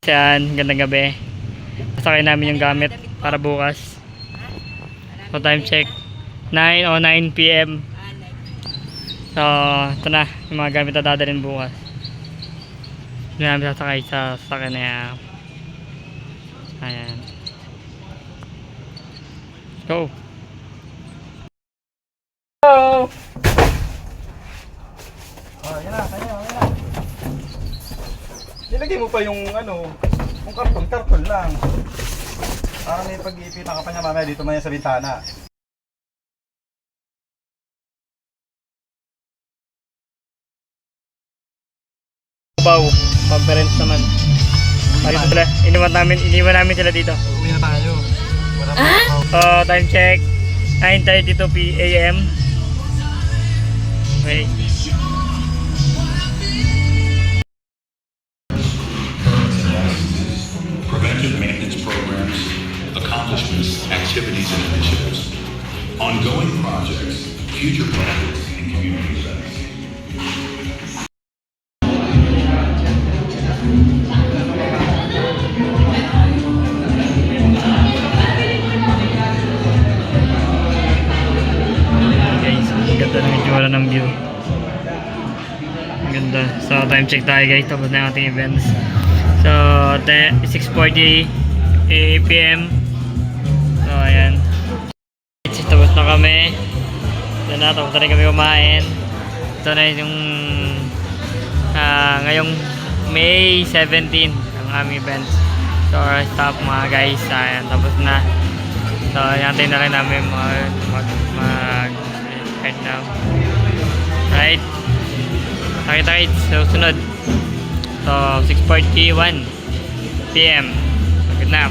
Yan, gandang gabi. Sasakay namin yung gamit para bukas. So time check 9:09 PM. So ito na yung mga gamit na dadalhin bukas. Hindi namin sasakay sa sasakyan na yan. Ayan. Go! Go! Oh, yan na, kanya. Nilagay mo pa yung yung karton lang. Para may pag-iipitan ka pa niya mamaya dito maya sa bintana. Baw, conference naman. Ayun pala, iniwan namin sila dito. Uwi na tayo. Wala pa. Time check 9:32 AM. Okay. Preventive maintenance programs, accomplishments, activities and initiatives, ongoing projects, future projects, and community events. Guys, ang ganda ng itsura ng view. Ang ganda. So time check tayo guys, tapos na yung ating events. So 6:40 PM. So ayan, tapos na kami. Ito na, tapos na rin kami kumain. Ito na yung ngayong May 17 ang aming events. So stop mga guys. Ayan, tapos na. So yantay na lang namin mag right now. Right, nakita so sunod. So 6:41 PM. Good nap.